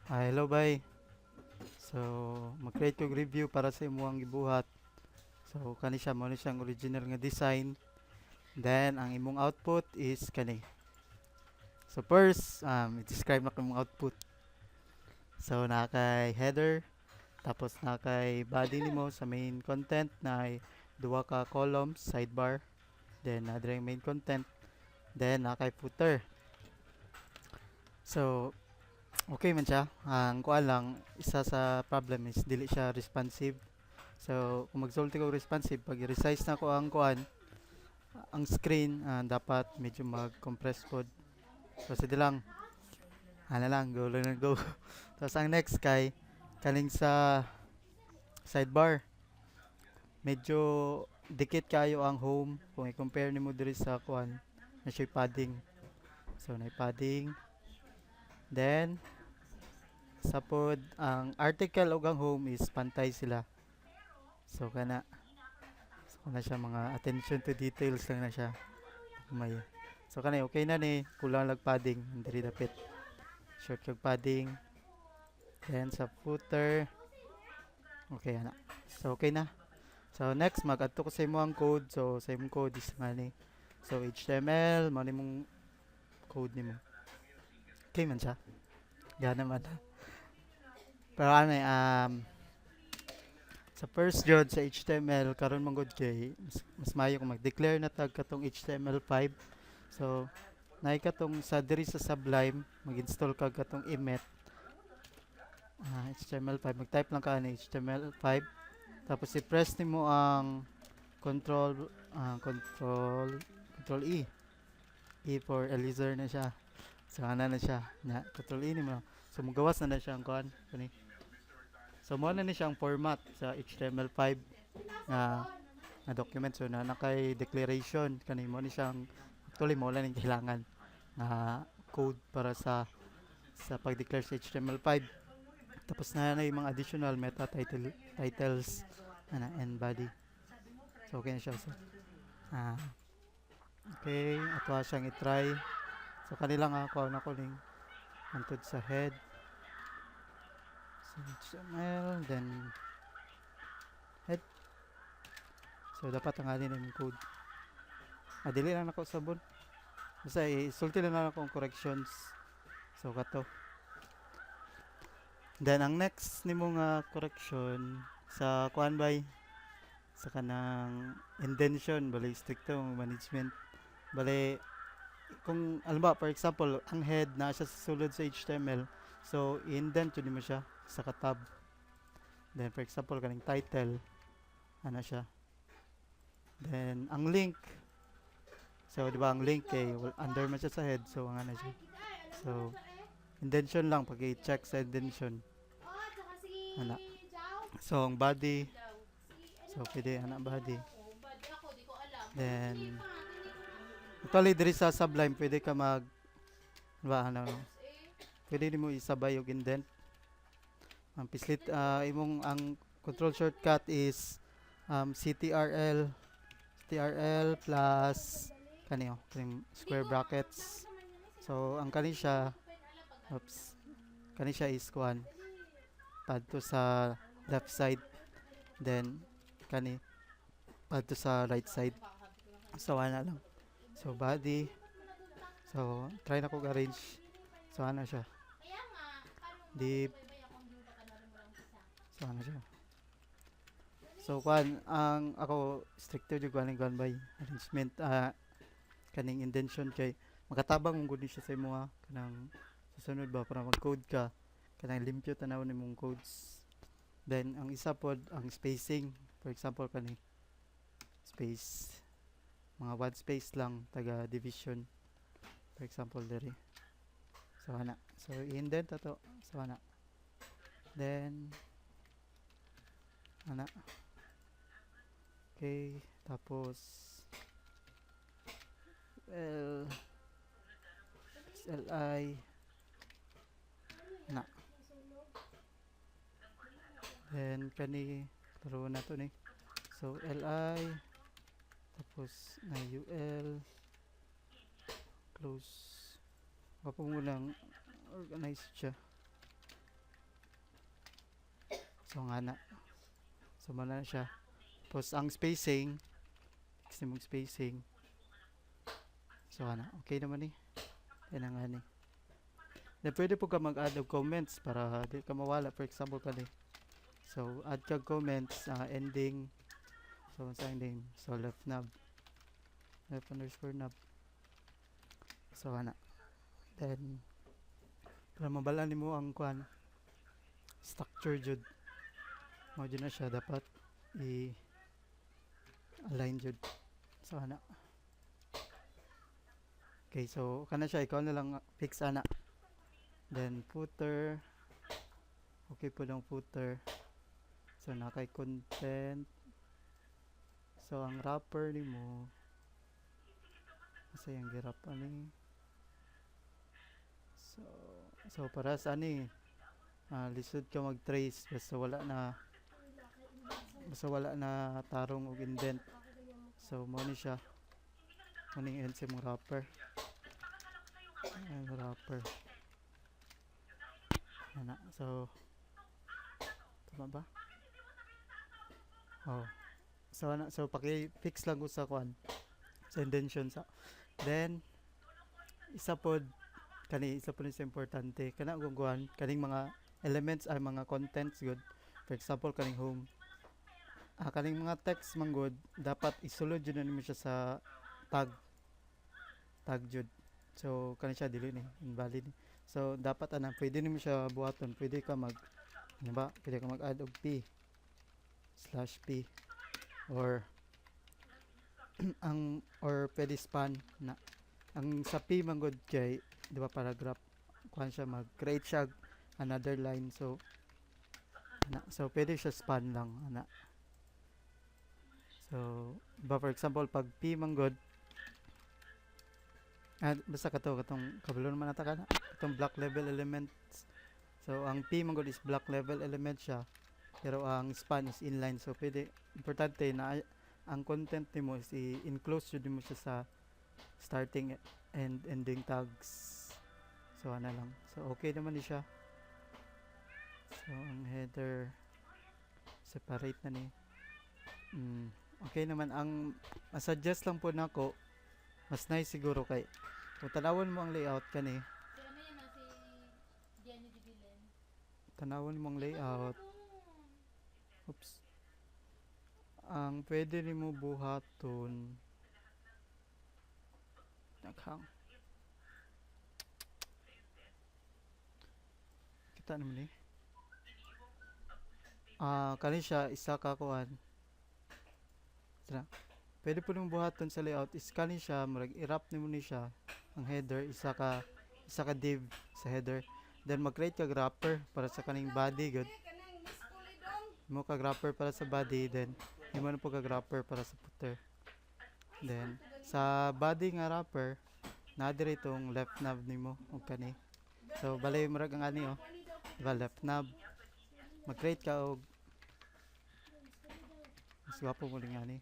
Hello bay. So, mag-create kog review para sa imo ang gibuhat. So, kani siya mo ni siyang original nga design. Then, ang imong output is kani. So, first, i-describe na ko imong output. So, nakay header, tapos nakay body nimo sa main content na ay duha ka columns, sidebar. Then, na main content. Then, nakay footer. So, okay man siya. Ang kuan lang, isa sa problem is dili siya responsive. So, kung mag-solve ko responsive, pag i-resize na ko ang kuan, ang screen, dapat medyo mag-compress pod. So, sige lang. Lang, go lang go. Tapos ang next kay, kaning sa sidebar, medyo dikit kayo ang home kung i-compare nimo diri sa kuan, na siya padding. So, na padding. Then, sa pod, ang article ug ang home is pantay sila. So, kana. So, na siya mga attention to details lang na siya. May. So, kanay okay na ni. Kulang lang padding. Diri dapit. Short kag padding. Then, sa footer. Okay, ana. So, okay na. So, next, mag-add ko sa imo ang code. So, sa imong code is nga ni. So, HTML. Mo mong code nimo. Okay man siya. Gana man. Pero ano sa first jod sa HTML karon man gud kay mas maayo kung mag-declare na tag katong HTML5. So naay katong sa diri sa Sublime mag-install kag katong Emmet HTML5 mag-type lang ka ni HTML5 tapos i-press nimo ang control control E for Eliezer na siya. So ana na siya na control E nimo. So magawas na siya ang kuan kani. So mo na ni siyang format sa HTML5 nga na document. So na nakay declaration kani mo ni siyang actually mo lang yung kailangan na code para sa pag-declare sa HTML5. Tapos na yung mga additional meta titles and body. So okay na siya. So, okay, ato siyang i-try. So kanila nga ako na ko ning antod sa head. So HTML then head. So dapat ang alin yung code. Dili lang ako sabon. Basta isulti lang akong corrections. So kato. Then ang next nimo nga correction sa kuan bay sa kanang indention bali stricto management bali kung alam ba for example ang head na siya sa sulod sa HTML so indent yun mo siya sa katab then for example kaning title ano siya then ang link so di ba ang link kay under man siya sa head so ang ano siya so indention lang pag i-check sa indention ana so ang body so pwede ana body then actually diri sa Sublime pwede ka mag ba ano no? Pwede mo isabay og indent ang pislit imong ang control shortcut is CTRL plus kaniyo square brackets so ang kani siya oops kani siya is kuan padto sa left side then kani padto sa right side so ana lang so body so try na ko arrange so ano siya deep so ano siya so kuan ang ako stricto jud kuan by arrangement kaning intention kay makatabang mong gud siya sa imo kanang susunod ba para mag-code ka kanang limpyo tanaw nimong codes then ang isa pod ang spacing for example kani space mga one space lang taga division for example diri so ana so i-indent ato so ana then ana okay tapos L LI na then kani klaro na to ni so LI tapos na UL close wapa mo lang organize siya So nga na. So mana na siya. Tapos ang spacing, kasi mong spacing. So nga na. Okay naman eh. Yan ang nga ni. Then pwede po ka mag-add of comments para di ka mawala. For example ka so add ka comments, ending. So sa ending. So left knob. Left underscore knob. So nga na. Then para mabalaan mo ang kuan structure jud. Mo jud na siya dapat i-align jud. So ana. Okay, so kana siya ikaw na lang fix ana. Then footer. Okay po lang footer. So nakay content. So ang wrapper nimo kasi yung girap ani. So para sa ani lisod ka mag-trace basta wala na tarong og indent. So mo ni siya. Mo ni end sa mong wrapper. Ang wrapper. Ana. So tama ba? Oh. So ana, so paki-fix lang ko sa kuan. Sa indentation sa. Then isa pod sa importante kana gugwan kaning mga elements ay mga contents good. For example kaning home. Kaning mga text man good dapat isulod jud na nimo siya sa tag jud. So kani siya dili ni invalid. So dapat pwede nimo siya buhaton, pwede ka pwede ka mag-add og p/p or or pwede span na ang sa p man good kay di ba paragraph kuan siya mag-create siya another line. So so pwede siya span lang ana. So diba for example pag p man good basta katong kabalo naman nata kana itong block level elements. So ang p man good is block level element siya pero ang span is inline. So pwede importante na ang content nimo is i-enclose jud mo siya sa starting and ending tags. So ana lang. So okay naman ni siya. So ang header separate na ni. Okay naman ang suggest lang po nako mas nice siguro kay kung tanawon mo ang layout kani. Tanawon mo ang layout. Oops. Ang pwede nimo buhaton naghang. Kita naman eh. Kani siya isa ka kuan. Pwede po nung buhaton sa layout is kani siya murag i-wrap nimo ni siya ang header isa ka div sa header. Then mag-create ka wrapper para sa kaning body good. Mo ka wrapper para sa body, then imo na po ka wrapper para sa footer. Then sa body nga wrapper na dire itong left knob nimo og kani. So balay murag ang ani diba left knob. Mag-create ka og mas gwapo mo rin ani.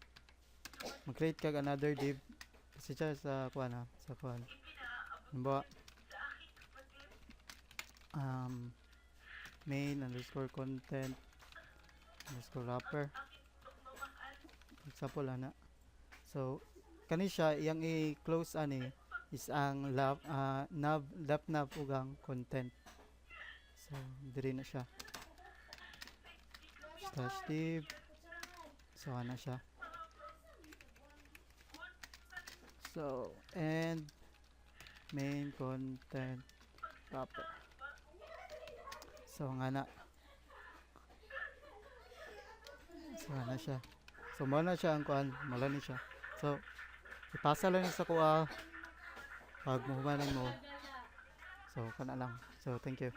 Mag-create ka another div kasi siya sa kuan sa kuan. Halimbawa main underscore content underscore wrapper for example ana. So kani siya iyang i-close ani is ang left knob ug ang content. So diri na siya slash div. So ana siya. So and main content wrapper. So nga na. So nga na siya. So mo na siya ang kuan, mala ni siya. So ipasa lang sa kuha pag muhumanan mo. So kana lang. So thank you.